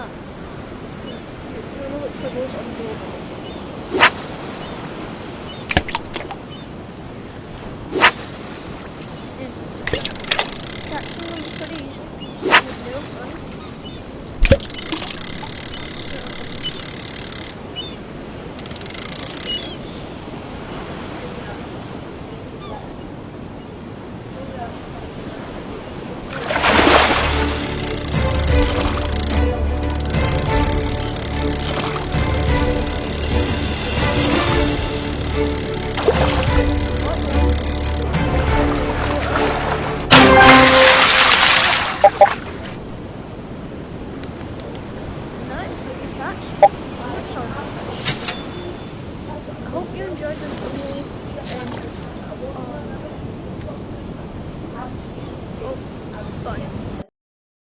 that. You want to look for those on Google. Catching them pretty easy with no fun. That is what you catch. That's all. I hope you enjoyed the video.